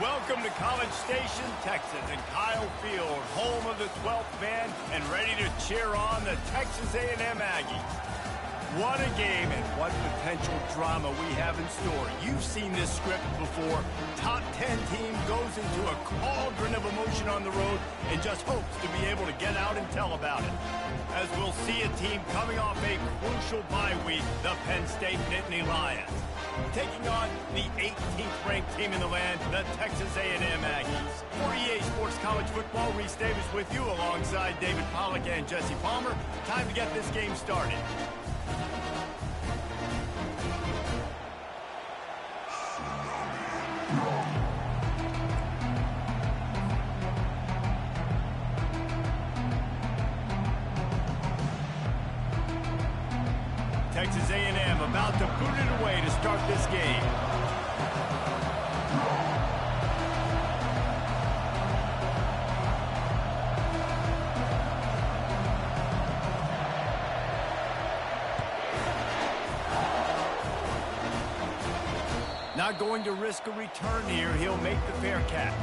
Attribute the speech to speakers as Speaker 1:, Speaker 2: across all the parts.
Speaker 1: Welcome to College Station, Texas, and Kyle Field, home of the 12th man, and ready to cheer on the Texas A&M Aggies. What a game and what potential drama we have in store. You've seen this script before. Top 10 team goes into a cauldron of emotion on the road and just hopes to be able to get out and tell about it. As we'll see a team coming off a crucial bye week, the Penn State Nittany Lions, taking on the 18th ranked team in the land, the Texas A&M Aggies. For EA Sports College Football, Reese Davis with you alongside David Pollack and Jesse Palmer. Time to get this game started. Texas A&M about to boot it away to start this game. Not going to risk a return here. He'll make the fair catch.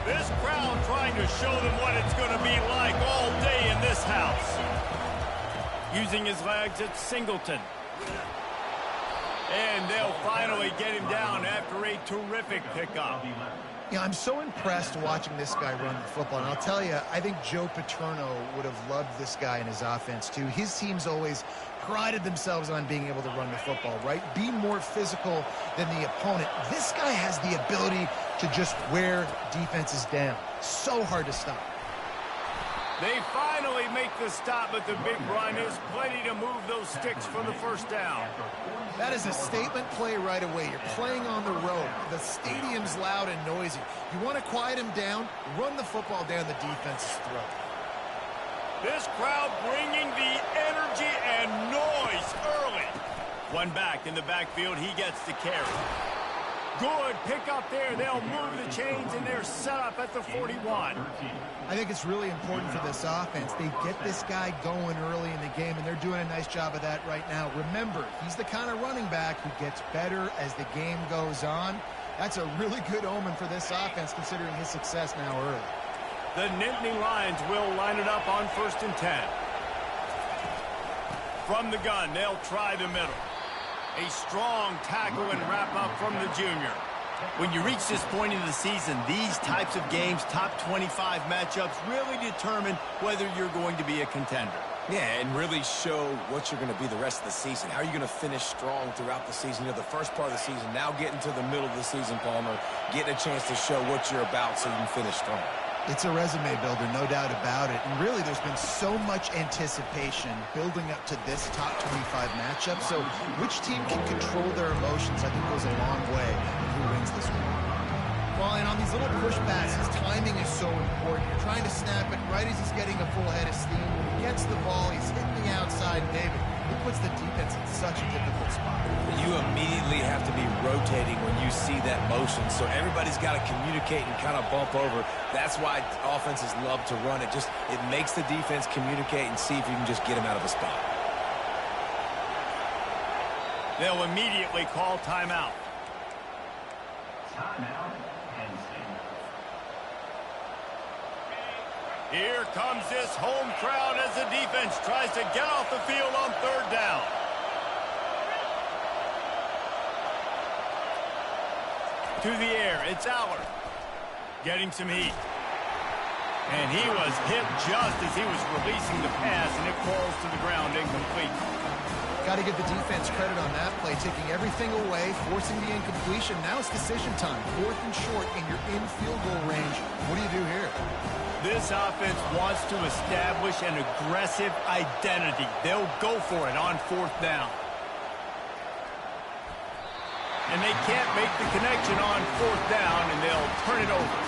Speaker 1: This crowd trying to show them what it's going to be like all day in this house. Using his legs, it's Singleton. And they'll finally get him down after a terrific pickup.
Speaker 2: Yeah, I'm so impressed watching this guy run the football. And I'll tell you, I think Joe Paterno would have loved this guy in his offense, too. His teams always prided themselves on being able to run the football, right? Be more physical than the opponent. This guy has the ability to just wear defenses down. So hard to stop.
Speaker 1: They finally make the stop, but the big run is plenty to move those sticks for the first down.
Speaker 2: That is a statement play right away. You're playing on the road. The stadium's loud and noisy. You want to quiet him down, run the football down the defense's throat.
Speaker 1: This crowd bringing the energy and noise early. One back in the backfield, he gets the carry. Good pick up there. They'll move the chains, and they're set up at the 41.
Speaker 2: I think it's really important for this offense. They get this guy going early in the game, and they're doing a nice job of that right now. Remember, he's the kind of running back who gets better as the game goes on. That's a really good omen for this offense, considering his success now early.
Speaker 1: The Nittany Lions will line it up on 1st and 10. From the gun, they'll try the middle. A strong tackle and wrap up from the junior. When you reach this point in the season, these types of games, top 25 matchups, really determine whether you're going to be a contender.
Speaker 3: Yeah, and really show what you're going to be the rest of the season. How are you going to finish strong throughout the season? You know, the first part of the season, now getting to the middle of the season, Palmer, getting a chance to show what you're about so you can finish strong.
Speaker 2: It's a resume builder, no doubt about it. And really, there's been so much anticipation building up to this top 25 matchup. So which team can control their emotions, I think, goes a long way in who wins this one. Well, and on these little push passes, timing is so important. You're trying to snap it right as he's getting a full head of steam. When he gets the ball, he's hitting the outside. David, it puts the defense in such a difficult spot.
Speaker 3: You immediately have to be rotating when you see that motion. So everybody's got to communicate and kind of bump over. That's why offenses love to run it. It makes the defense communicate and see if you can just get him out of a spot.
Speaker 1: They'll immediately call timeout. Here comes this home crowd as the defense tries to get off the field on 3rd down. To the air, it's Allard. Getting some heat. And he was hit just as he was releasing the pass, and it falls to the ground incomplete.
Speaker 2: Got to give the defense credit on that play, taking everything away, forcing the incompletion. Now it's decision time. 4th and short, and you're in field goal range. What do you do here?
Speaker 1: This offense wants to establish an aggressive identity. They'll go for it on 4th down. And they can't make the connection on 4th down, and they'll turn it over.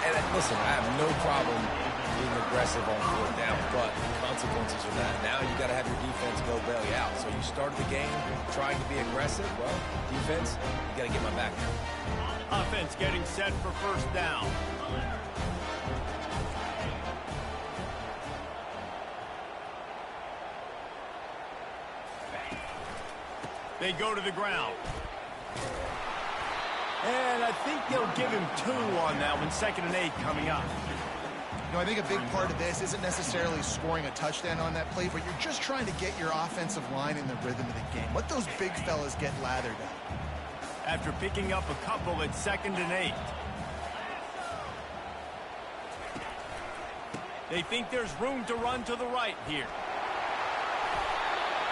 Speaker 3: And listen, I have no problem being aggressive on fourth down, but the consequences are that now you got to have your defense go bail you out. So you started the game trying to be aggressive. Well, defense, you got to get my back now.
Speaker 1: Offense getting set for first down. They go to the ground. And I think they'll give him 2 on that one. 2nd and 8 coming up.
Speaker 2: You know, I think a big part of this isn't necessarily scoring a touchdown on that play, but you're just trying to get your offensive line in the rhythm of the game. Let those big fellas get lathered up.
Speaker 1: After picking up a couple at 2nd and 8. They think there's room to run to the right here.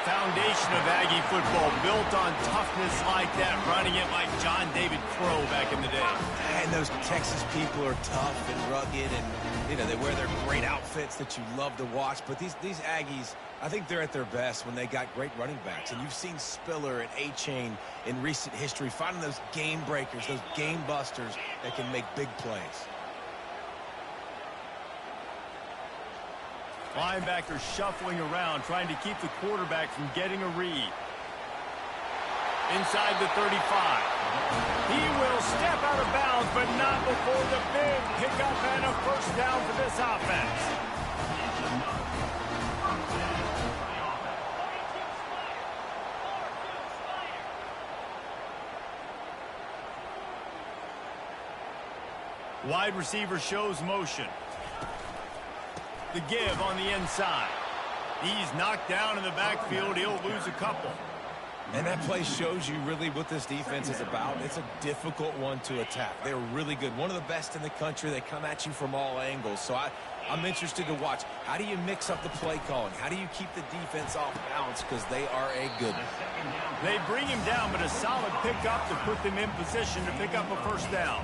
Speaker 1: Foundation of Aggie football built on toughness like that, running it like John David Crow back in the day.
Speaker 3: And those Texas people are tough and rugged, and you know they wear their great outfits that you love to watch. But these Aggies, I think they're at their best when they got great running backs. And you've seen Spiller and A-Chain in recent history finding those game breakers, those game busters that can make big plays.
Speaker 1: Linebackers shuffling around, trying to keep the quarterback from getting a read. Inside the 35. He will step out of bounds, but not before the big pickup and a first down for this offense. Wide receiver shows motion. The give on the inside. He's knocked down in the backfield. He'll lose a couple.
Speaker 3: And that play shows you really what this defense is about. It's a difficult one to attack. They're really good. One of the best in the country. They come at you from all angles. So I'm interested to watch. How do you mix up the play calling? How do you keep the defense off balance? Because they are a good one.
Speaker 1: They bring him down, but a solid pickup to put them in position to pick up a first down.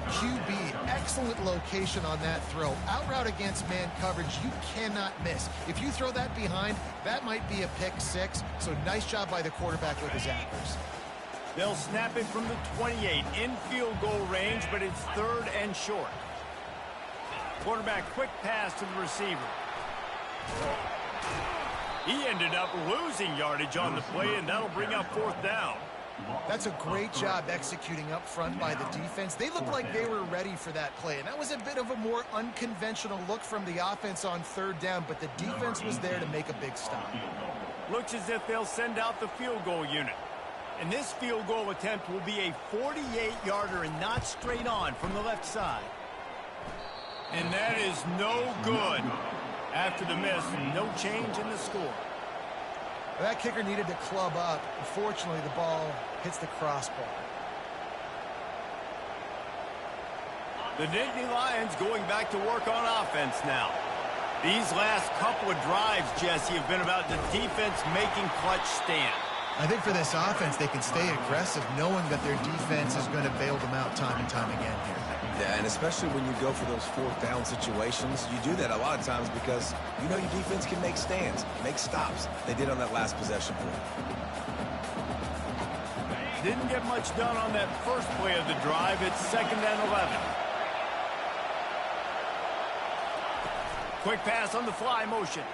Speaker 2: QB, excellent location on that throw. Out route against man coverage, you cannot miss. If you throw that behind, that might be a pick 6. So nice job by the quarterback with his accuracy.
Speaker 1: They'll snap it from the 28 in field goal range, but it's 3rd and short. Quarterback quick pass to the receiver. He ended up losing yardage on the play, and that'll bring up 4th down.
Speaker 2: That's a great job executing up front by the defense. They looked like they were ready for that play, and that was a bit of a more unconventional look from the offense on 3rd down, but the defense was there to make a big stop.
Speaker 1: Looks as if they'll send out the field goal unit. And this field goal attempt will be a 48-yarder and not straight on from the left side. And that is no good. After the miss, no change in the score.
Speaker 2: That kicker needed to club up. Unfortunately, the ball hits the crossbar.
Speaker 1: The Nittany Lions going back to work on offense now. These last couple of drives, Jesse, have been about the defense making clutch stand.
Speaker 2: I think for this offense, they can stay aggressive knowing that their defense is going to bail them out time and time again here.
Speaker 3: Yeah, and especially when you go for those 4th down situations, you do that a lot of times because you know your defense can make stands, make stops. They did on that last possession play.
Speaker 1: Didn't get much done on that first play of the drive. It's 2nd and 11. Quick pass on the fly motion.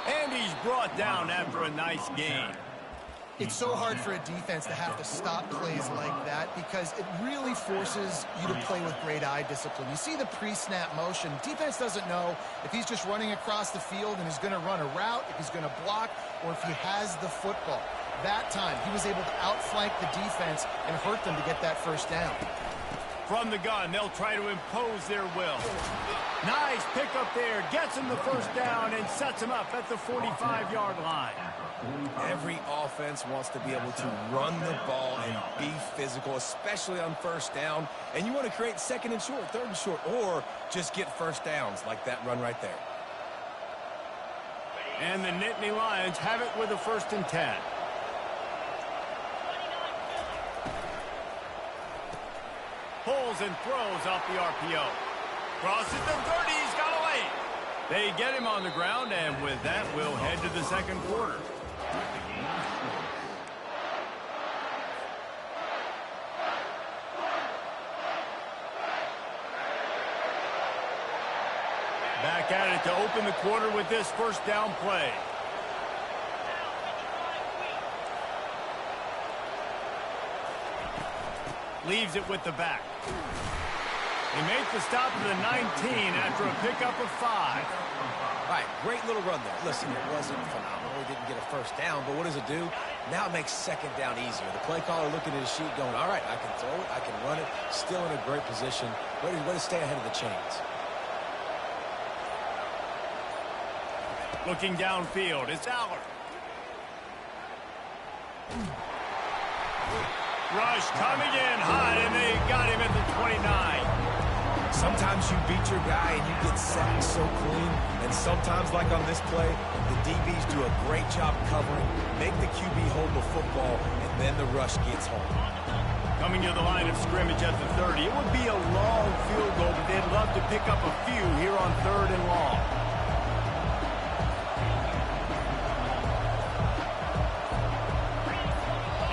Speaker 1: And he's brought down after a nice gain.
Speaker 2: It's so hard for a defense to have to stop plays like that because it really forces you to play with great eye discipline. You see the pre-snap motion. Defense doesn't know if he's just running across the field and is going to run a route, if he's going to block, or if he has the football. That time, he was able to outflank the defense and hurt them to get that first down.
Speaker 1: From the gun, they'll try to impose their will. Nice pickup there. Gets him the first down and sets him up at the 45-yard line.
Speaker 3: Every offense wants to be able to run the ball and be physical, especially on first down. And you want to create 2nd and short, 3rd and short, or just get first downs like that run right there.
Speaker 1: And the Nittany Lions have it with a 1st and 10. Pulls and throws off the RPO. Crosses the 30, he's got away. They get him on the ground, and with that, we'll head to the 2nd quarter. back at it to open the quarter with this first down play. Leaves it with the back. He makes the stop to the 19 after a pickup of 5.
Speaker 3: All right, great little run there. Listen, it wasn't phenomenal. He didn't get a first down, but what does it do? Now it makes second down easier. The play caller looking at his sheet going, all right, I can throw it, I can run it, still in a great position. Way to stay ahead of the chains.
Speaker 1: Looking downfield, it's Aller. Rush coming in hot, and they got him at the 29.
Speaker 3: Sometimes you beat your guy and you get sacked so clean, and sometimes, like on this play, the DBs do a great job covering, make the QB hold the football, and then the rush gets home.
Speaker 1: Coming to the line of scrimmage at the 30. It would be a long field goal, but they'd love to pick up a few here on 3rd and long.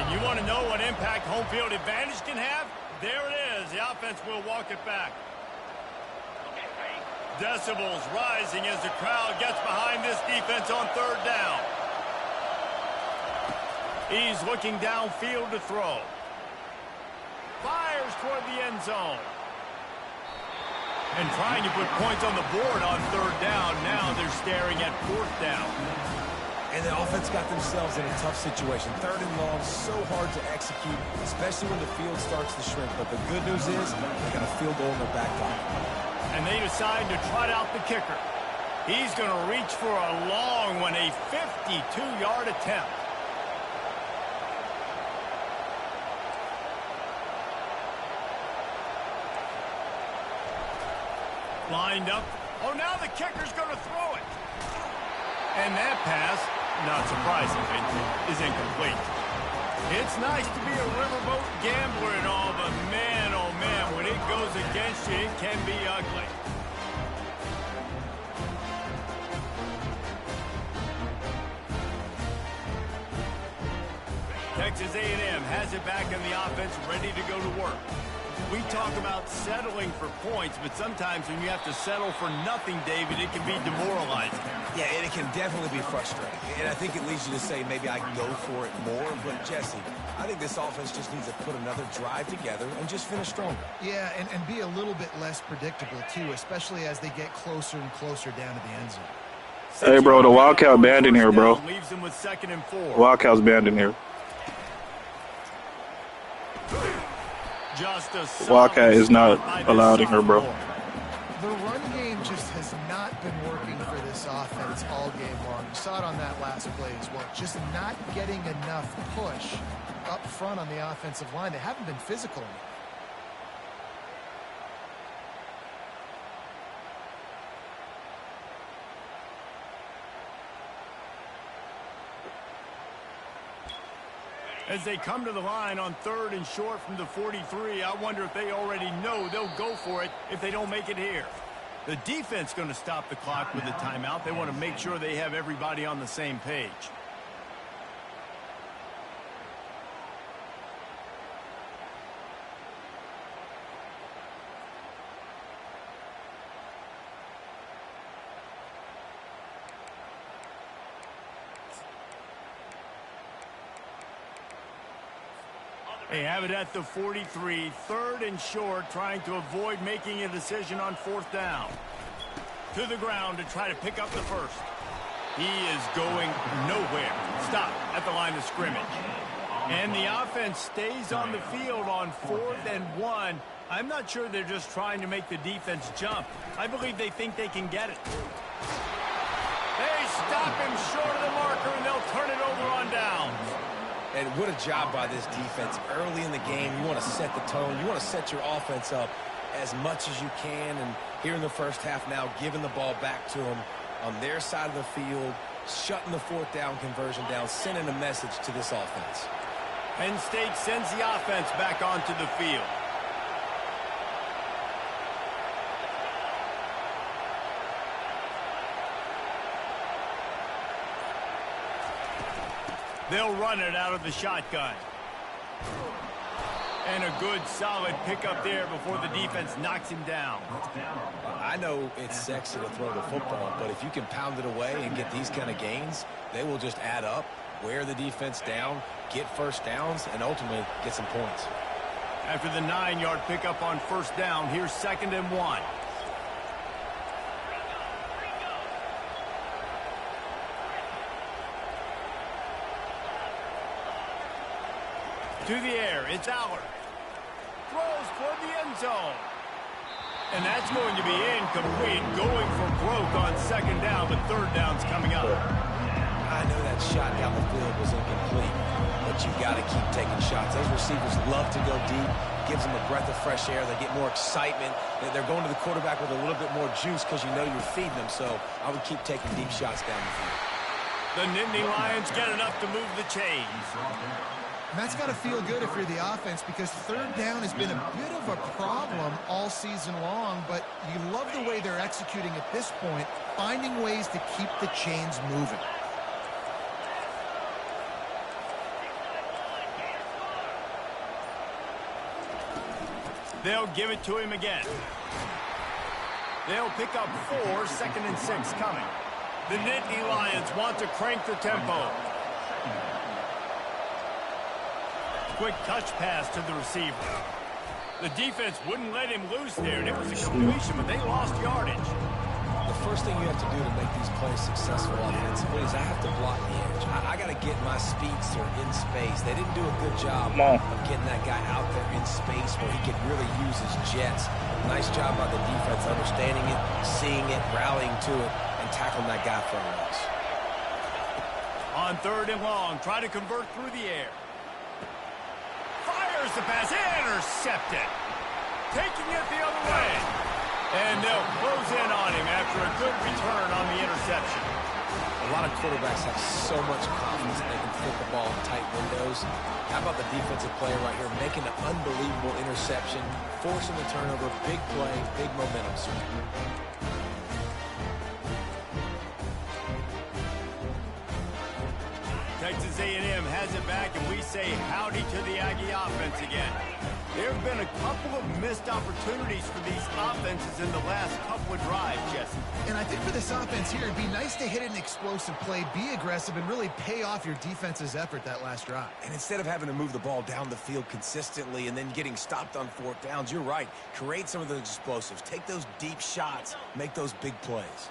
Speaker 1: And you want to know what impact home field advantage can have? There it is. The offense will walk it back. Decibels rising as the crowd gets behind this defense on 3rd down. He's looking downfield to throw. Fires toward the end zone. And trying to put points on the board on 3rd down. Now they're staring at 4th down.
Speaker 3: And the offense got themselves in a tough situation. 3rd and long, so hard to execute, especially when the field starts to shrink. But the good news is they got a field goal in their back pocket.
Speaker 1: And they decide to trot out the kicker. He's going to reach for a long one, a 52-yard attempt. Lined up. Oh, now the kicker's going to throw it. And that pass, not surprisingly, is incomplete. It's nice to be a riverboat gambler and all, but man, oh man, when it goes against you, it can be ugly. Texas A&M has it back in the offense, ready to go to work. We talk about settling for points, but sometimes when you have to settle for nothing, David, it can be demoralizing.
Speaker 3: Yeah, and it can definitely be frustrating. And I think it leads you to say maybe I can go for it more. But, Jesse, I think this offense just needs to put another drive together and just finish stronger.
Speaker 2: Yeah, and be a little bit less predictable, too, especially as they get closer and closer down to the end zone.
Speaker 4: Hey, bro, the Wildcat banned in here, bro.
Speaker 1: Leaves them with 2nd and 4.
Speaker 4: Wildcat's banned in here. Wildcat is not allowed in here, bro.
Speaker 2: The run game just has not been working for this offense all game long. You saw it on that last play as well. Just not getting enough push up front on the offensive line. They haven't been physical enough.
Speaker 1: As they come to the line on 3rd and short from the 43, I wonder if they already know they'll go for it if they don't make it here. The defense going to stop the clock with the timeout. They want to make sure they have everybody on the same page. They have it at the 43, 3rd and short, trying to avoid making a decision on 4th down. To the ground to try to pick up the first. He is going nowhere. Stop at the line of scrimmage. And the offense stays on the field on 4th and 1. I'm not sure they're just trying to make the defense jump. I believe they think they can get it. They stop him short of the marker, and they'll turn it over on downs.
Speaker 3: And what a job by this defense. Early in the game, you want to set the tone. You want to set your offense up as much as you can. And here in the first half now, giving the ball back to them on their side of the field, shutting the 4th down conversion down, sending a message to this offense.
Speaker 1: Penn State sends the offense back onto the field. They'll run it out of the shotgun. And a good, solid pickup there before the defense knocks him down.
Speaker 3: I know it's sexy to throw the football, but if you can pound it away and get these kind of gains, they will just add up, wear the defense down, get first downs, and ultimately get some points.
Speaker 1: After the 9-yard pickup on first down, here's 2nd and 1. To the air, it's Aller. Throws toward the end zone. And that's going to be incomplete, going for broke on 2nd down, but 3rd down's coming up.
Speaker 3: I know that shot down the field was incomplete, but you've got to keep taking shots. Those receivers love to go deep. Gives them a breath of fresh air. They get more excitement. They're going to the quarterback with a little bit more juice because you know you're feeding them. So I would keep taking deep shots down the field.
Speaker 1: The Nittany Lions get enough to move the chains.
Speaker 2: And that's got to feel good if you're the offense, because 3rd down has been a bit of a problem all season long, but you love the way they're executing at this point, finding ways to keep the chains moving.
Speaker 1: They'll give it to him again. They'll pick up 4, 2nd and 6 coming. The Nittany Lions want to crank the tempo. Quick touch pass to the receiver. The defense wouldn't let him loose there, and it was a completion, but they lost yardage.
Speaker 3: The first thing you have to do to make these plays successful offensively is I have to block the edge. I got to get my speedster in space. They didn't do a good job of getting that guy out there in space where he could really use his jets. Nice job by the defense understanding it, seeing it, rallying to it, and tackling that guy for a loss.
Speaker 1: On 3rd and long, try to convert through the air. Fires the pass, intercepted. Taking it the other way. And they'll close in on him after a good return on the interception.
Speaker 3: A lot of quarterbacks have so much confidence that they can fit the ball in tight windows. How about the defensive player right here making an unbelievable interception, forcing the turnover, big play, big momentum swing.
Speaker 1: Texas A&M has it back, and we say howdy to the Aggie offense again. There have been a couple of missed opportunities for these offenses in the last couple of drives, Jesse.
Speaker 2: And I think for this offense here, it'd be nice to hit an explosive play, be aggressive, and really pay off your defense's effort that last drive.
Speaker 3: And instead of having to move the ball down the field consistently and then getting stopped on 4th downs, you're right. Create some of those explosives. Take those deep shots. Make those big plays.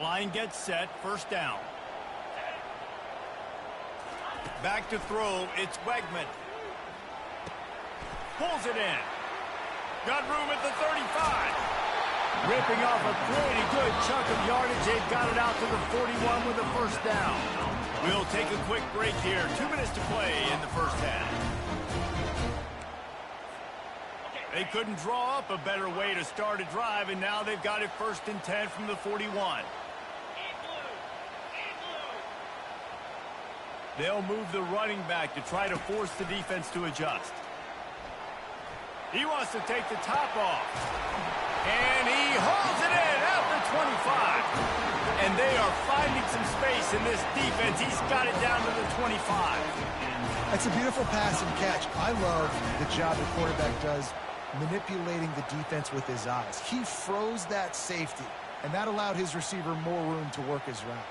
Speaker 1: Line gets set, 1st down. Back to throw, it's Wegman. Pulls it in. Got room at the 35. Ripping off a pretty good chunk of yardage. They've got it out to the 41 with a 1st down. We'll take a quick break here. 2 minutes to play in the 1st half. They couldn't draw up a better way to start a drive, and now they've got it 1st and 10 from the 41. They'll move the running back to try to force the defense to adjust. He wants to take the top off. And he hauls it in at the 25. And they are finding some space in this defense. He's got it down to the 25.
Speaker 2: That's a beautiful pass and catch. I love the job the quarterback does manipulating the defense with his eyes. He froze that safety, and that allowed his receiver more room to work his route.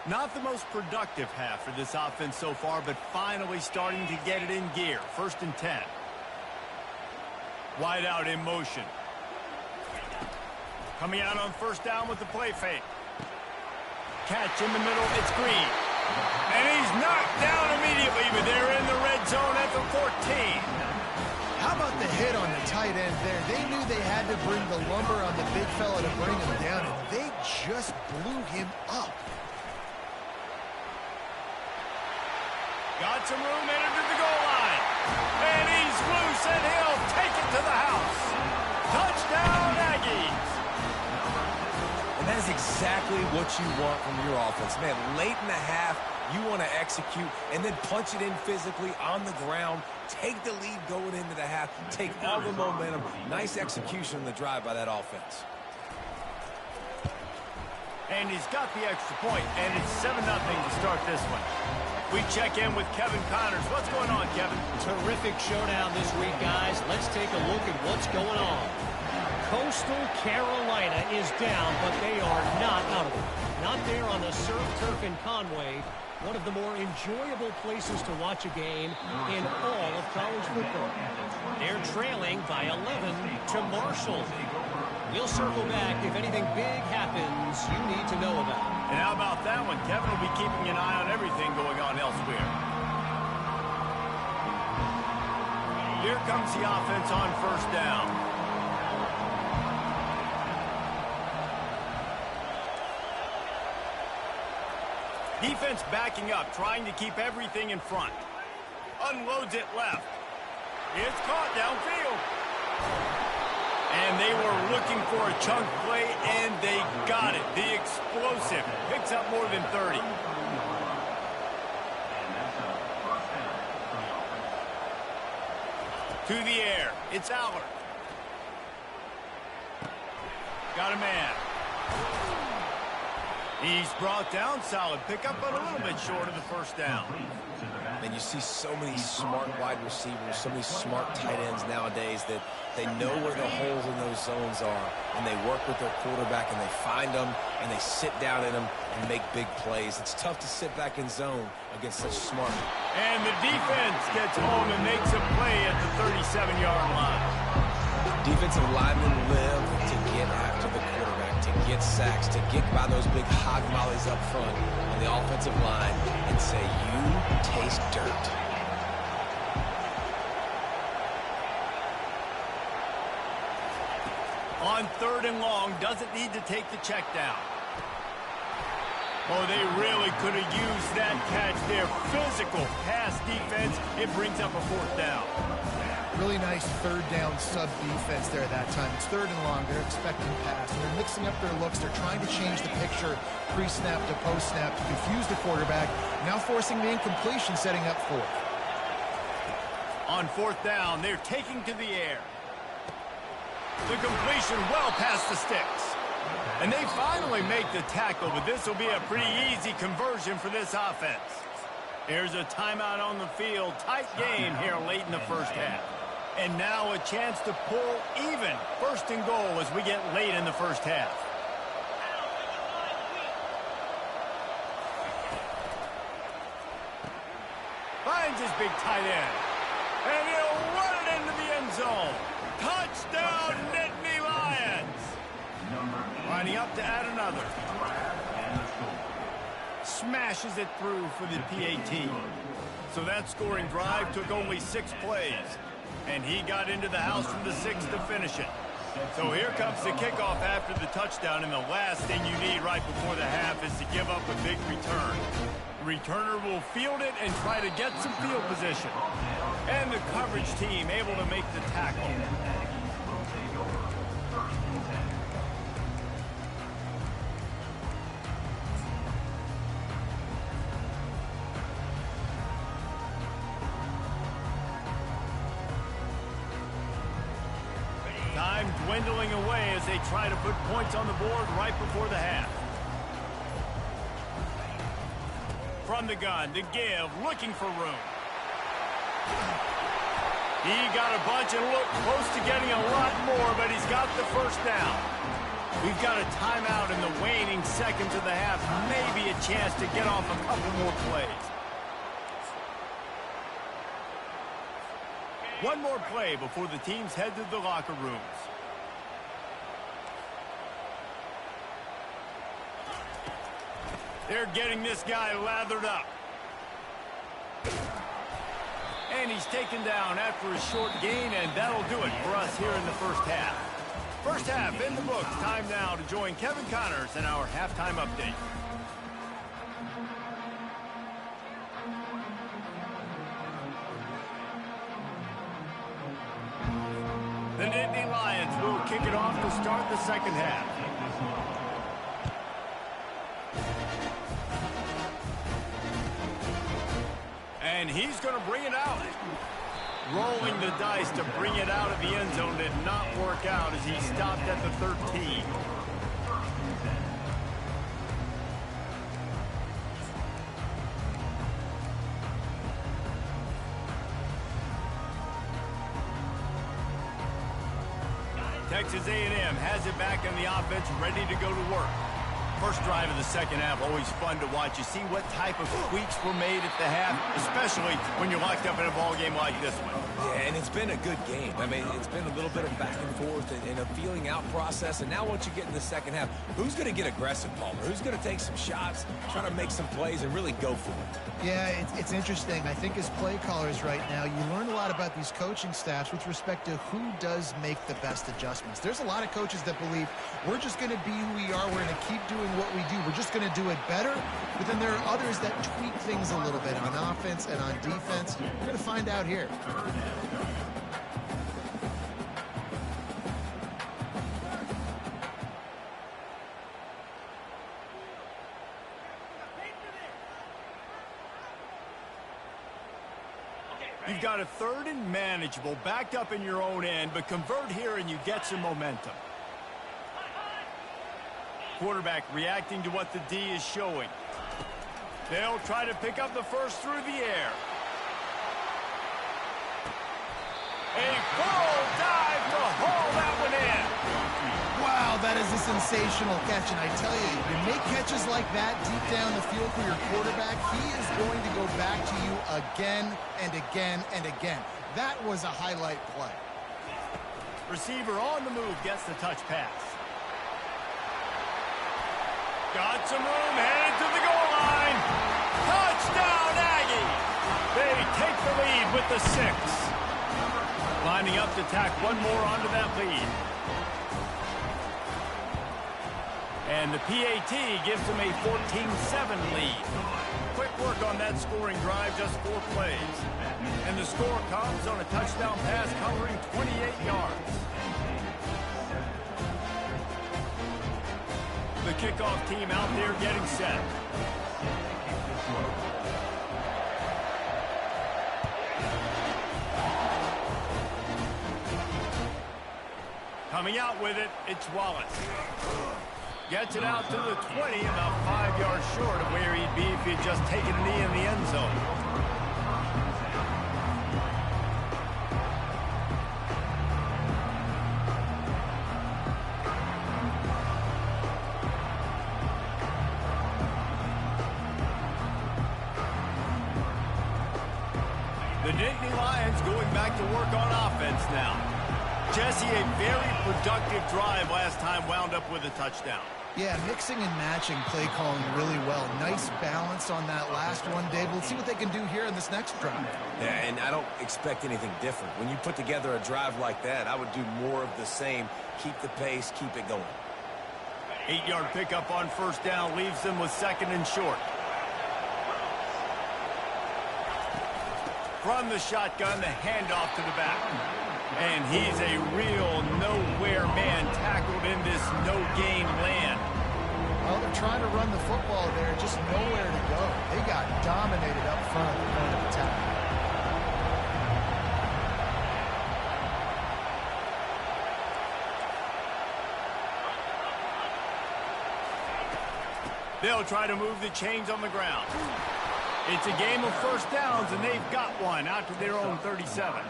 Speaker 1: Not the most productive half for this offense so far, but finally starting to get it in gear. 1st and 10. Wide out in motion. Coming out on 1st down with the play fake. Catch in the middle, it's Green. And he's knocked down immediately, but they're in the red zone at the 14.
Speaker 2: How about the hit on the tight end there? They knew they had to bring the lumber on the big fella to bring him down, and they just blew him up.
Speaker 1: Got some room, entered to the goal line. And he's loose, and he'll take it to the house. Touchdown, Aggies.
Speaker 3: And that is exactly what you want from your offense. Man, late in the half, you want to execute and then punch it in physically on the ground. Take the lead going into the half. Take all the momentum. Nice execution on the drive by that offense.
Speaker 1: And he's got the extra point, and it's 7-0 to start this one. We check in with Kevin Connors. What's going on, Kevin?
Speaker 5: Terrific showdown this week, guys. Let's take a look at what's going on. Coastal Carolina is down, but they are not out of it. Not there on the surf turf in Conway, one of the more enjoyable places to watch a game in all of college football. They're trailing by 11 to Marshall. We'll circle back if anything big happens you need to know about.
Speaker 1: And how about that one? Kevin will be keeping an eye on everything going on elsewhere. Here comes the offense on first down. Defense backing up, trying to keep everything in front. Unloads it left. It's caught downfield. And they were looking for a chunk play, and they got it. The explosive picks up more than 30. To the air. It's Aller. Got a man. He's brought down. Solid pickup, but a little bit short of the first down.
Speaker 3: And you see so many smart wide receivers, so many smart tight ends nowadays that they know where the holes in those zones are, and they work with their quarterback, and they find them, and they sit down in them and make big plays. It's tough to sit back in zone against such smart.
Speaker 1: And the defense gets home and makes a play at the 37-yard line.
Speaker 3: Defensive linemen live to get after the quarterback, to get sacks, to get by those big hog mollies up front on the offensive line and say, you taste dirt.
Speaker 1: On 3rd and long, doesn't need to take the check down. Oh, they really could have used that catch there. Physical pass defense. It brings up a 4th down.
Speaker 2: Really nice 3rd down sub defense there that time. It's 3rd and long. They're expecting pass, and they're mixing up their looks. They're trying to change the picture pre-snap to post-snap to confuse the quarterback. Now forcing the incompletion, setting up 4th.
Speaker 1: On 4th down, they're taking to the air. The completion well past the sticks. And they finally make the tackle, but this will be a pretty easy conversion for this offense. Here's a timeout on the field. Tight game here late in the first half. And now a chance to pull even. 1st and goal as we get late in the first half. Finds his big tight end. And he'll run it into the end zone. Touchdown, Nittany Lions. Lining up to add another. Smashes it through for the PAT. So that scoring drive took only 6 plays. And he got into the house from the 6th to finish it. So here comes the kickoff after the touchdown, and the last thing you need right before the half is to give up a big return. The returner will field it and try to get some field position. And the coverage team able to make the tackle. Time dwindling away as they try to put points on the board right before the half. From the gun to give, looking for room. He got a bunch and looked close to getting a lot more, but he's got the first down. We've got a timeout in the waning seconds of the half. Maybe a chance to get off a couple more plays. One more play before the teams head to the locker rooms. They're getting this guy lathered up. And he's taken down after a short gain, and that'll do it for us here in the first half. First half in the books. Time now to join Kevin Connors in our halftime update. The Nittany Lions will kick it off to start the second half. And he's going to bring it out. Rolling the dice to bring it out of the end zone did not work out as he stopped at the 13. Texas A&M has it back in the offense, ready to go to work. First drive of the second half, always fun to watch. You see what type of tweaks were made at the half, especially when you're locked up in a ball game like this one.
Speaker 3: Yeah, and it's been a good game. I mean, it's been a little bit of back and forth and a feeling out process. And now once you get in the second half, who's going to get aggressive, Palmer? Who's going to take some shots, try to make some plays, and really go for it?
Speaker 2: Yeah, it's interesting. I think as play callers right now, you learn a lot about these coaching staffs with respect to who does make the best adjustments. There's a lot of coaches that believe we're just going to be who we are. We're going to keep doing what we do. We're just going to do it better. But then there are others that tweak things a little bit on offense and on defense. We're going to find out here.
Speaker 1: You've got a third and manageable, backed up in your own end, but convert here and you get some momentum. Quarterback reacting to what the D is showing. They'll try to pick up the first through the air. A full dive to haul that one in.
Speaker 2: Wow, that is a sensational catch. And I tell you, you make catches like that deep down the field for your quarterback, he is going to go back to you again and again and again. That was a highlight play.
Speaker 1: Receiver on the move gets the touch pass. Got some room, headed to the goal line. Touchdown, Aggie! They take the lead with the 6. Lining up to tack one more onto that lead. And the PAT gives them a 14-7 lead. Quick work on that scoring drive, just 4 plays. And the score comes on a touchdown pass covering 28 yards. The kickoff team out there getting set. Coming out with it, it's Wallace. Gets it out to the 20, about 5 yards short of where he'd be if he'd just taken a knee in the end zone. The Nittany Lions going back to work on offense now. Jesse, a very productive drive last time, wound up with a touchdown.
Speaker 2: Yeah, mixing and matching play calling really well. Nice balance on that last one, Dave. We'll see what they can do here in this next drive.
Speaker 3: Yeah, and I don't expect anything different. When you put together a drive like that, I would do more of the same. Keep the pace, keep it going.
Speaker 1: 8-yard pickup on first down leaves them with 2nd and short. From the shotgun, the handoff to the back. And he's a real nowhere man tackled in this no-gain land.
Speaker 2: Well, they're trying to run the football there, just nowhere to go. They got dominated up front at the point of attack.
Speaker 1: They'll try to move the chains on the ground. It's a game of first downs, and they've got one out to their own 37.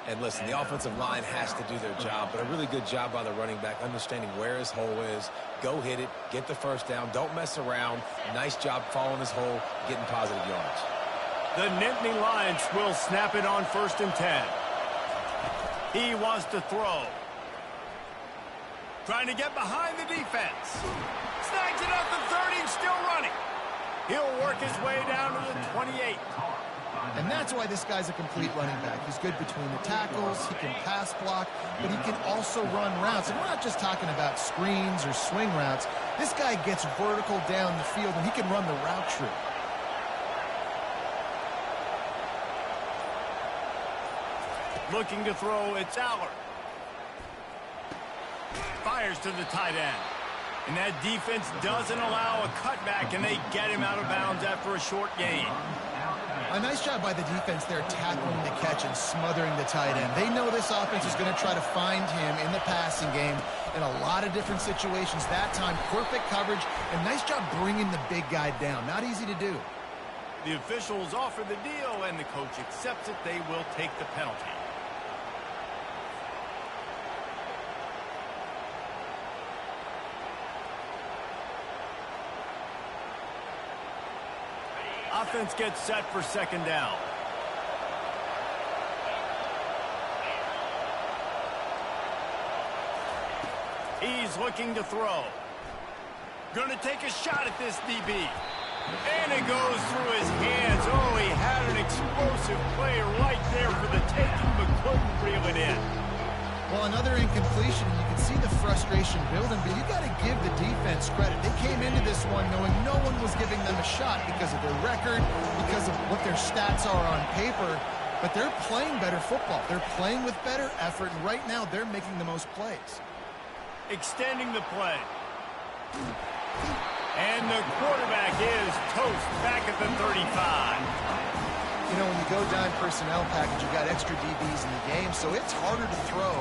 Speaker 3: And listen, the offensive line has to do their job, but a really good job by the running back, understanding where his hole is. Go hit it, get the first down, don't mess around. Nice job following his hole, getting positive yards.
Speaker 1: The Nittany Lions will snap it on 1st and 10. He wants to throw. Trying to get behind the defense. Snags it up to 30 and still running. He'll work his way down to the 28.
Speaker 2: And that's why this guy's a complete running back. He's good between the tackles, he can pass block, but he can also run routes. And we're not just talking about screens or swing routes. This guy gets vertical down the field, and he can run the route tree.
Speaker 1: Looking to throw, it's Aller. Fires to the tight end. And that defense doesn't allow a cutback, and they get him out of bounds after a short gain.
Speaker 2: A nice job by the defense there, tackling the catch and smothering the tight end. They know this offense is going to try to find him in the passing game in a lot of different situations. That time, perfect coverage, and nice job bringing the big guy down. Not easy to do.
Speaker 1: The officials offer the deal, and the coach accepts it. They will take the penalty. offense gets set for second down. He's looking to throw. Going to take a shot at this DB. And it goes through his hands. Oh, he had an explosive play right there for the taking, but couldn't reel it in.
Speaker 2: Well, another incompletion. You can see the frustration building, but you got to give the defense credit. They came into this one knowing no one was giving them a shot because of their record, because of what their stats are on paper, but they're playing better football. They're playing with better effort, and right now they're making the most plays.
Speaker 1: Extending the play. And the quarterback is toast back at the 35.
Speaker 2: You know, when you go dime personnel package, you got extra DBs in the game, so it's harder to throw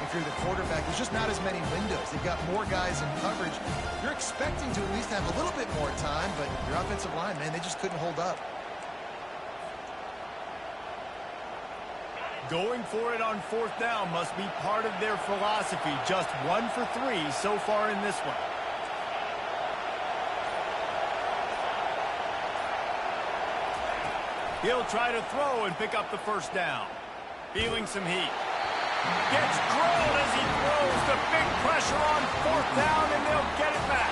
Speaker 2: if you're the quarterback. There's just not as many windows. They've got more guys in coverage. You're expecting to at least have a little bit more time, but your offensive line, man, they just couldn't hold up.
Speaker 1: Going for it on fourth down must be part of their philosophy. Just 1 for 3 so far in this one. He'll try to throw and pick up the first down. Feeling some heat. Gets drilled as he throws. The big pressure on fourth down, and they'll get it back.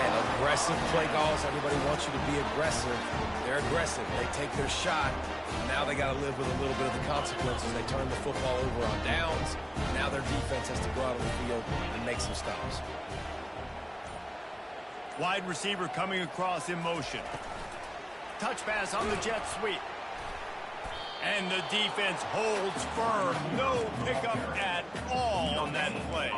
Speaker 3: And aggressive play calls. Everybody wants you to be aggressive. They're aggressive. They take their shot. Now they got to live with a little bit of the consequences. They turn the football over on downs. Now their defense has to go out on the field and make some stops.
Speaker 1: Wide receiver coming across in motion. Touch pass on the jet sweep. And the defense holds firm. No pickup at all on that play.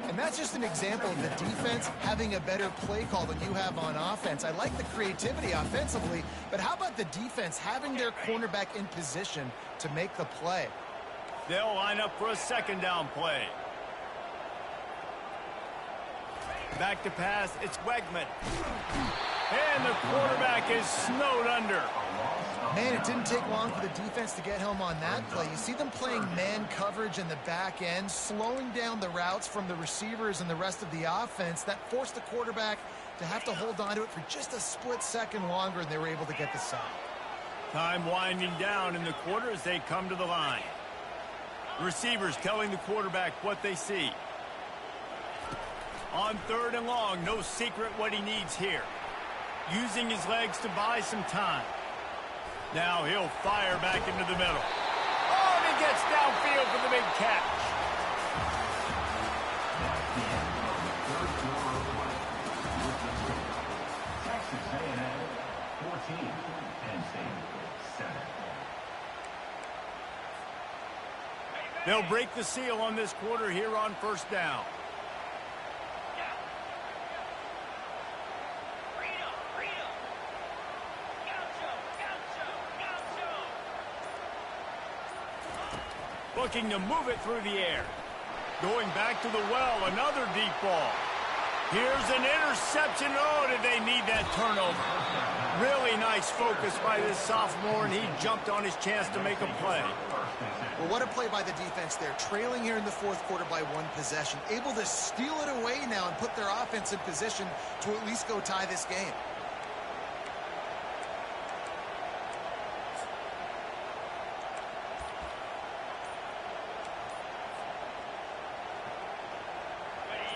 Speaker 2: And that's just an example of the defense having a better play call than you have on offense. I like the creativity offensively, but how about the defense having their cornerback in position to make the play?
Speaker 1: They'll line up for a second down play. Back to pass, it's Wegman. And the quarterback is snowed under.
Speaker 2: Man, it didn't take long for the defense to get home on that play. You see them playing man coverage in the back end, slowing down the routes from the receivers and the rest of the offense. That forced the quarterback to have to hold on to it for just a split second longer, and they were able to get the sack.
Speaker 1: Time winding down in the quarter as they come to the line. Receivers telling the quarterback what they see. On third and long, no secret what he needs here. Using his legs to buy some time. Now he'll fire back into the middle. Oh, and he gets downfield for the big catch.
Speaker 6: Texas A&M 14, Penn State 7.
Speaker 1: They'll break the seal on this quarter here on first down. Looking to move it through the air. Going back to the well, another deep ball. Here's an interception. Oh, did they need that turnover? Really nice focus by this sophomore, and he jumped on his chance to make a play.
Speaker 2: Well, what a play by the defense there. Trailing here in the fourth quarter by 1 possession. Able to steal it away now and put their offense in position to at least go tie this game.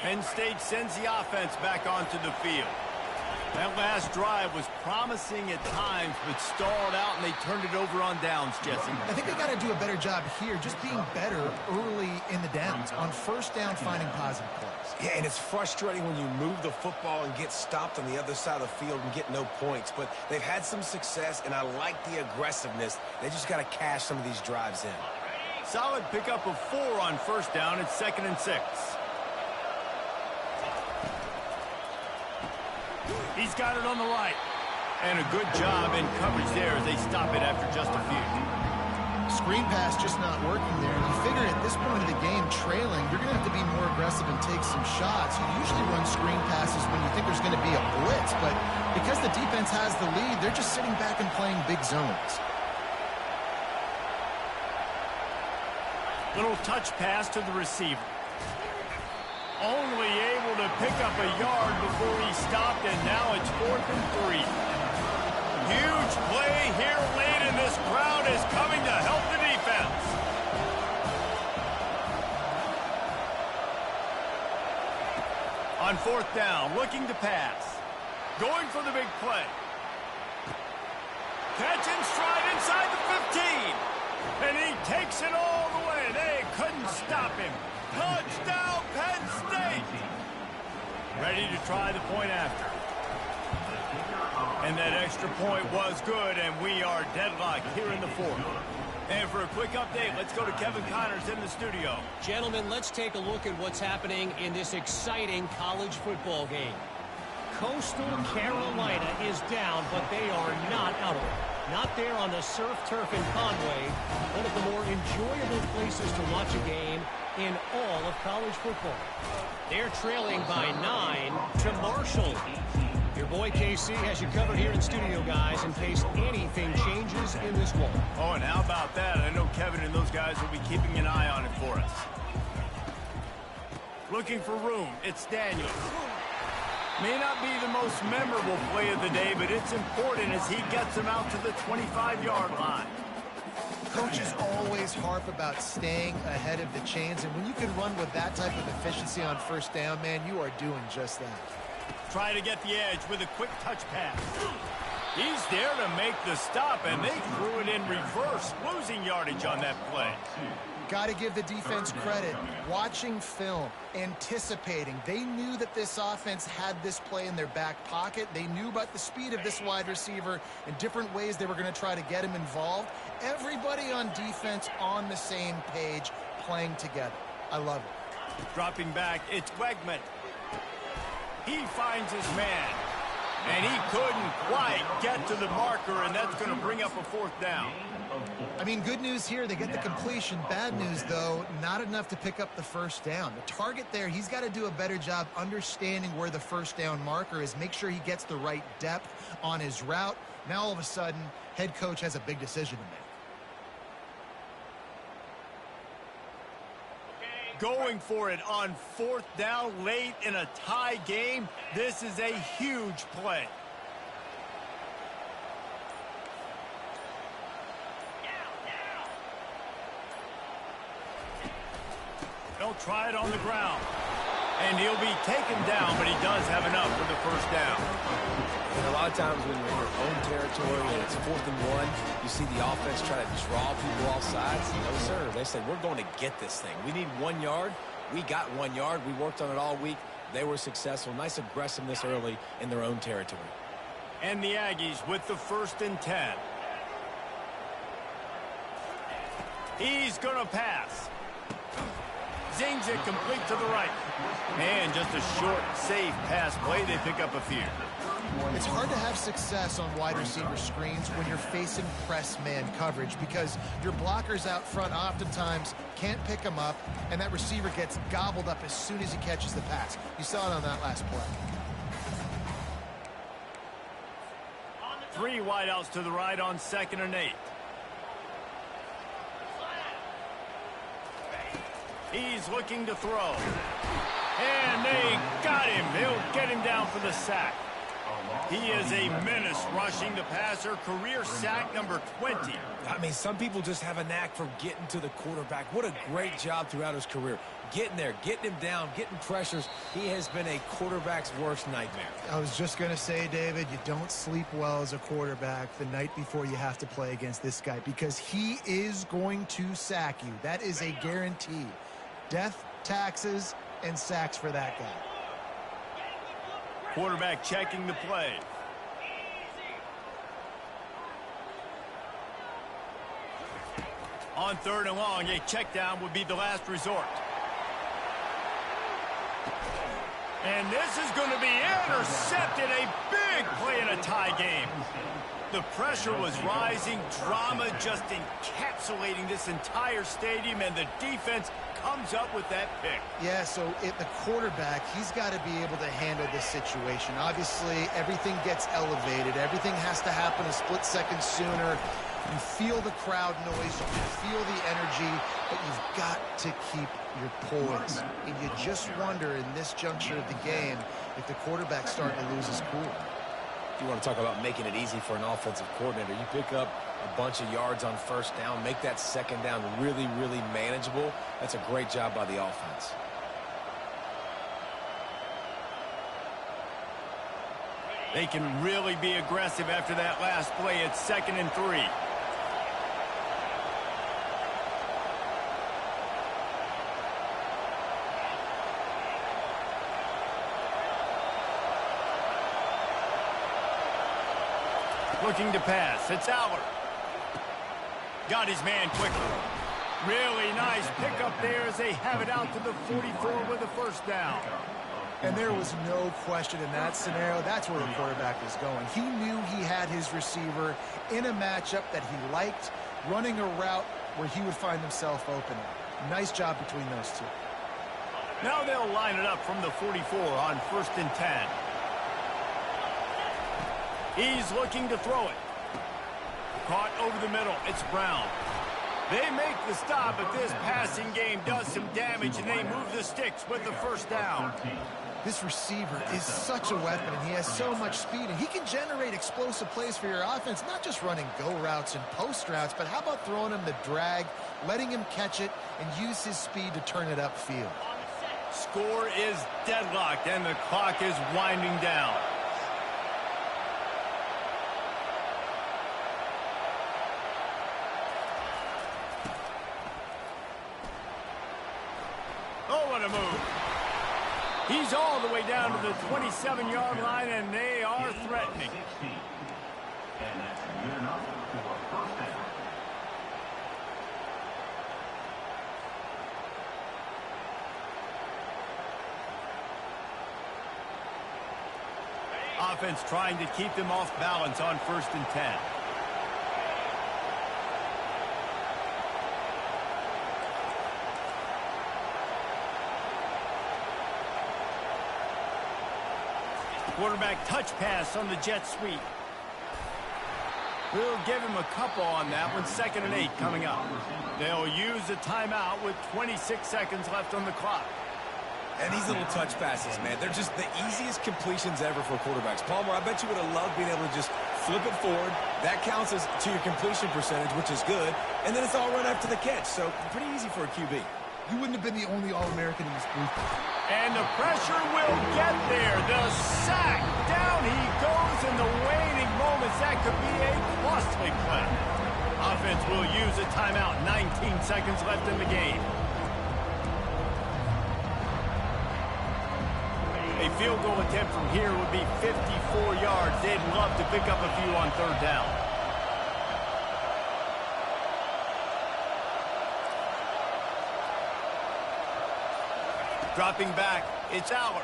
Speaker 1: Penn State sends the offense back onto the field. That last drive was promising at times, but stalled out, and they turned it over on downs, Jesse.
Speaker 2: I think they got to do a better job here, just being better early in the downs. On first down, finding positive plays.
Speaker 3: Yeah, and it's frustrating when you move the football and get stopped on the other side of the field and get no points. But they've had some success, and I like the aggressiveness. They just got to cash some of these drives in.
Speaker 1: Solid pickup of 4 on first down. It's 2nd and 6. He's got it on the right. And a good job in coverage there as they stop it after just a few.
Speaker 2: Screen pass just not working there. You figure at this point of the game, trailing, you're going to have to be more aggressive and take some shots. You usually run screen passes when you think there's going to be a blitz, but because the defense has the lead, they're just sitting back and playing big zones.
Speaker 1: Little touch pass to the receiver. Only able to pick up a yard before he stopped, and now it's 4th and 3. huge play here late, and this crowd is coming to help the defense. On fourth down, looking to pass. Going for the big play. Catch and stride inside the 15. And he takes it all the way. They couldn't stop him. Touchdown, Penn State. Ready to try the point after. And that extra point was good, and we are deadlocked here in the fourth. And for a quick update, let's go to Kevin Connors in the studio.
Speaker 5: Gentlemen, let's take a look at what's happening in this exciting college football game. Coastal Carolina is down, but they are not out of it. Not there on the surf turf in Conway, one of the more enjoyable places to watch a game in all of college football. They're trailing by 9 to Marshall. Your boy KC has you covered here in studio, guys, in case anything changes in this one.
Speaker 1: Oh, and how about that? I know Kevin and those guys will be keeping an eye on it for us. Looking for room, it's Daniels. May not be the most memorable play of the day, but it's important as he gets them out to the 25-yard line.
Speaker 2: Coaches always harp about staying ahead of the chains, and when you can run with that type of efficiency on first down, man, you are doing just that.
Speaker 1: Try to get the edge with a quick touch pass. He's there to make the stop, and they threw it in reverse, losing yardage on that play.
Speaker 2: Got to give the defense credit. Watching film, anticipating. They knew that this offense had this play in their back pocket. They knew about the speed of this wide receiver and different ways they were going to try to get him involved. Everybody on defense on the same page, playing together. I love it.
Speaker 1: Dropping back, it's Wegman. He finds his man, and he couldn't quite get to the marker, and that's going to bring up a fourth down.
Speaker 2: I mean, good news here, they get the completion. Bad news, though, not enough to pick up the first down. The target there, he's got to do a better job understanding where the first down marker is, make sure he gets the right depth on his route. Now, all of a sudden, head coach has a big decision to make.
Speaker 1: Going for it on fourth down late in a tie game. This is a huge play. They'll try it on the ground. And he'll be taken down, but he does have enough for the first down.
Speaker 3: And a lot of times when you're in your own territory and it's 4th and 1, you see the offense try to draw people off sides. No, sir. They said, we're going to get this thing. We need 1 yard. We got 1 yard. We worked on it all week. They were successful. Nice aggressiveness early in their own territory.
Speaker 1: And the Aggies with the 1st and 10. He's going to pass. Zings it complete to the right. And just a short, safe pass play. They pick up a few.
Speaker 2: It's hard to have success on wide receiver screens when you're facing press man coverage because your blockers out front oftentimes can't pick them up, and that receiver gets gobbled up as soon as he catches the pass. You saw it on that last play.
Speaker 1: 3 wideouts to the right on 2nd and 8. He's looking to throw. And they got him. He'll get him down for the sack. He is a menace rushing the passer. Career sack number 20.
Speaker 3: I mean, some people just have a knack for getting to the quarterback. What a great job throughout his career. Getting there, getting him down, getting pressures. He has been a quarterback's worst nightmare.
Speaker 2: I was just going to say, David, you don't sleep well as a quarterback the night before you have to play against this guy because he is going to sack you. That is a guarantee. Death, taxes, and sacks for that guy.
Speaker 1: Quarterback checking the play. On 3rd and long, a check down would be the last resort. And this is going to be intercepted. A big play in a tie game. The pressure was rising. Drama just encapsulating this entire stadium, and the defense comes up with that pick.
Speaker 2: Yeah, so the quarterback, he's got to be able to handle this situation. Obviously, everything gets elevated. Everything has to happen a split second sooner. You feel the crowd noise. You can feel the energy, but you've got to keep your poise. And you just wonder in this juncture of the game if the quarterback's starting to lose his cool.
Speaker 3: You want to talk about making it easy for an offensive coordinator. You pick up a bunch of yards on first down, make that second down really, really manageable. That's a great job by the offense.
Speaker 1: They can really be aggressive after that last play. It's 2nd and 3. Looking to pass. It's Aller. Got his man quickly. Really nice pickup there as they have it out to the 44 with a first down.
Speaker 2: And there was no question in that scenario. That's where the quarterback was going. He knew he had his receiver in a matchup that he liked, running a route where he would find himself open. Nice job between those two.
Speaker 1: Now they'll line it up from the 44 on 1st and 10. He's looking to throw it. Caught over the middle. It's Brown. They make the stop, but this passing game does some damage, and they move the sticks with the first down.
Speaker 2: This receiver is such a weapon, and he has so much speed, and he can generate explosive plays for your offense, not just running go routes and post routes, but how about throwing him the drag, letting him catch it, and use his speed to turn it upfield.
Speaker 1: Score is deadlocked, and the clock is winding down. Oh, what a move. He's all the way down to the 27-yard line, and they are threatening.
Speaker 6: And that's good enough for a first down.
Speaker 1: Offense trying to keep them off balance on 1st and 10. Quarterback touch pass on the jet sweep. We'll give him a couple on that one. 2nd and 8 coming up. They'll use a timeout with 26 seconds left on the clock.
Speaker 3: And these little touch passes, man, they're just the easiest completions ever for quarterbacks. Palmer, I bet you would have loved being able to just flip it forward. That counts as to your completion percentage, which is good. And then it's all run after the catch. So pretty easy for a QB.
Speaker 2: You wouldn't have been the only All-American in this booth.
Speaker 1: And the pressure will get there. The sack. Down he goes in the waning moments. That could be a costly play. Offense will use a timeout. 19 seconds left in the game. A field goal attempt from here would be 54 yards. They'd love to pick up a few on 3rd down. Dropping back, it's Aller.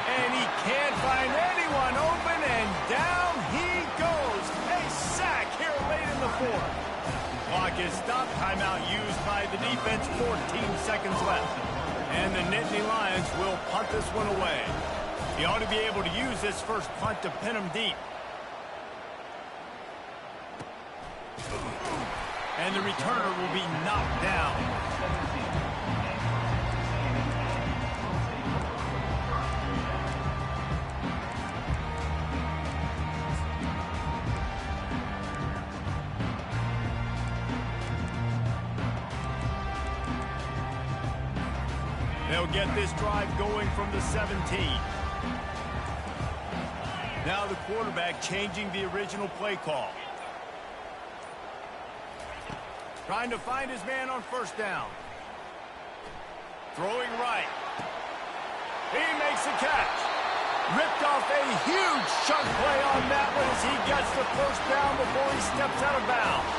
Speaker 1: And he can't find anyone open, and down he goes. A sack here late in the 4th. Clock is stopped. Timeout used by the defense. 14 seconds left. And the Nittany Lions will punt this one away. He ought to be able to use this first punt to pin him deep. And the returner will be knocked down. They'll get this drive going from the 17. Now the quarterback changing the original play call. Trying to find his man on 1st down. Throwing right. He makes the catch. Ripped off a huge chunk play on that one as he gets the 1st down before he steps out of bounds.